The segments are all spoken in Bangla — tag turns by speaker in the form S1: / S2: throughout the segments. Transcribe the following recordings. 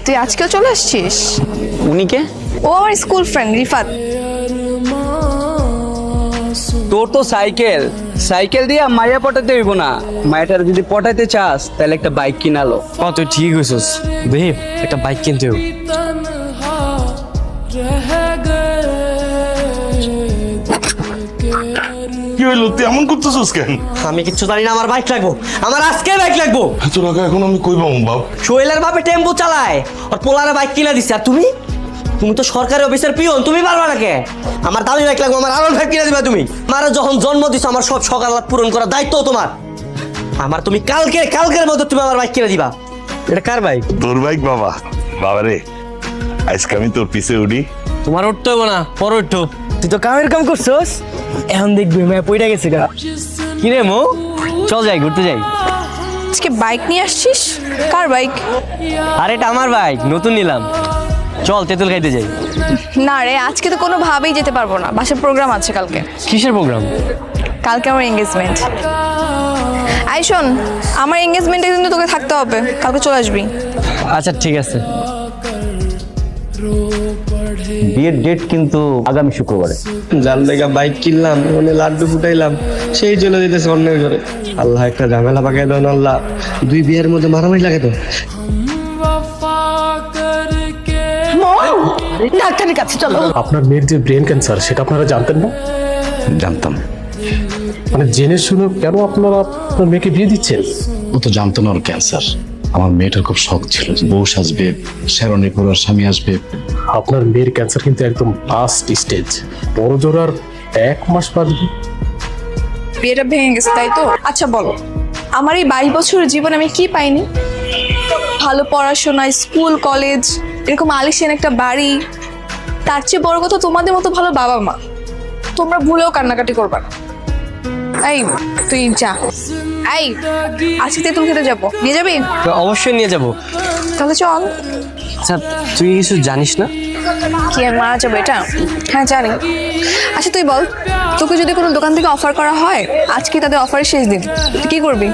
S1: তুই আজকেও চলে আসছিস?
S2: উনি কে?
S1: ও আমার স্কুল ফ্রেন্ড রিফাত।
S2: তোর তো সাইকেল সাইকেল দিয়ে মায়া পটাতে হইব না, মায়াটার যদি পটাইতে চাস তাহলে একটা বাইক কিনালো।
S3: তুই ঠিক হয়েছিস, দেখি একটা বাইক কিনতে হবে।
S4: কি হইলো, তুই এমন করতেছিস কেন?
S3: আমি কিচ্ছু জানি না, আমার বাইক লাগবো, আমার আজকে বাইক লাগবো।
S4: এত টাকা এখন আমি কই পাবো বাপ?
S3: সোহেলের বাপে টেম্পো চালায়, আর পোলারে বাইক কিনা দিচ্ছে, আর তুমি তুমি তো সরকারি অফিসের পিয়ন, তুমি পারবা না কে? আমার দামি বাইক লাগবো, আমার আরো বাইক কিনা দিবা তুমি। আমার যখন জন্ম দিছো, আমার সব সকাল পূরণ করার দায়িত্ব তোমার। আমার তুমি কালকের মধ্যে তুমি আমার বাইক কিনা দিবা। এটা কার বাইক?
S4: তোর বাইক বাবা। বাবা রে, আজকে আমি তোর পিছে উঠি।
S3: তোমার উঠতে হবে না, পরে উঠো। তুই তো কামের কাম করছস, এখন দেখবি মেয়ে পইটা গেছে গা। কি রে মো, চল যাই ঘুরতে যাই।
S1: আজকে বাইক নিয়ে আসছিস? কার বাইক?
S3: আরে এটা আমার বাইক, নতুন নিলাম। চল তেঁতুল খাইতে যাই।
S1: না রে, আজকে তো কোনোভাবেই যেতে পারবো না, বাসার প্রোগ্রাম আছে কালকে।
S3: কিসের প্রোগ্রাম?
S1: কালকে আমার এঙ্গেজমেন্ট। আই শোন, আমার এঙ্গেজমেন্টে কিন্তু তোকে থাকতে হবে, কালকে চলে আসবি।
S3: আচ্ছা ঠিক আছে।
S5: বিয়ের ডেট কিন্তু আগামী শুক্রবারে।
S3: যার লেগা বাইক কিনলাম, মানে লাড্ডু ফুটাইলাম, সেই চলে যেতেছে অন্যের ঘরে। আল্লাহ একটা ঝামেলা পাকাই দেন আল্লাহ, দুই বিয়ের মধ্যে মারামারি লাগে তো।
S1: ডাক্তারের কাছে চলো।
S6: আপনার মেয়ের যে ব্রেন ক্যান্সার সেটা আপনারা জানতেন না?
S7: জানতাম।
S6: মানে জেনে শুনে কেন আপনারা আপনার মেয়েকে বিয়ে দিচ্ছেন?
S7: ও তো জানতো না ওর ক্যান্সার। আমার মেয়েটার খুব শখ ছিল যে বউ সাজবে, শেরণী পরে স্বামী আসবে।
S6: আপনার মেয়ের ক্যান্সার কিন্তু একদম লাস্ট স্টেজ, বড় জোর আর 1 মাস বাদে।
S1: বিয়েটা ভেঙে গেছে তাই তো? আচ্ছা বলো, আমার এই 22 বছরের জীবনে আমি কি পাইনি? ভালো পড়াশোনা, স্কুল কলেজ, এরকম আলিশান একটা বাড়ি, তার চেয়ে বড় কথা তোমাদের মতো ভালো বাবা মা। তোমরা ভুলেও কান্নাকাটি করবা না। এই তুই যা, এই আজকে তেঁতুল খেতে যাবো, নিয়ে যাবি?
S3: অবশ্যই নিয়ে যাব।
S1: তাহলে চল।
S3: আচ্ছা তুই কিছু জানিস না?
S1: কি আর মারা যাবো এটা? হ্যাঁ জানি। আচ্ছা তুই বল, তোকে যদি কোনো দোকান থেকে অফার করা হয়, আজকে তাদের অফারের শেষ দিন, তুই কি করবি?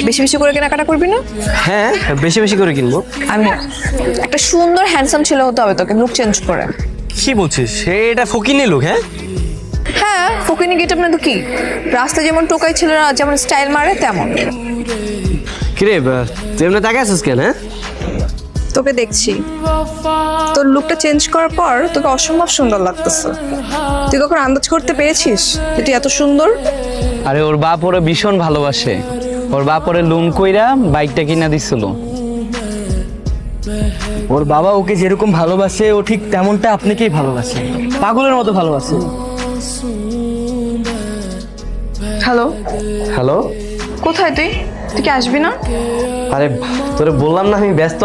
S1: বেশি বেশি করে কেনাকাটা করবি না?
S3: হ্যাঁ বেশি বেশি করে কিনবো।
S1: আমি একটা সুন্দর হ্যান্ডসাম ছেলে হতে হবে তোকে, লুক চেঞ্জ করে।
S3: কি বলছিস, এটা ফকিনি লোক? হ্যাঁ
S1: হ্যাঁ, ফকিনি গেট আপনার তো কি, রাস্তায় যেমন টোকাই ছেলেরা যেমন স্টাইল মারে তেমন।
S3: কিরে তুই এমনি তাকে আছিস কেন? হ্যাঁ
S1: তোকে দেখছি, তোর লুকটা চেঞ্জ করার পর তোকে অসম্ভব সুন্দর লাগতেছে। তুই কখন আন্দাজ করতে পেরেছিস যে তুই এত সুন্দর?
S2: আরে ওর বাপ ওরে ভীষণ ভালোবাসে, ওর বাপ ওরে লোন কইরা বাইকটা কিনা দিছিল।
S3: ওর বাবা ওকে যেরকম ভালোবাসে, ও ঠিক তেমনটা আপনাকেই ভালোবাসে, পাগলের মতো ভালোবাসে।
S1: হ্যালো,
S2: হ্যালো,
S1: কোথায় তুই? তুই কি আসবি না?
S3: আরে তোরে বললাম না আমি ব্যস্ত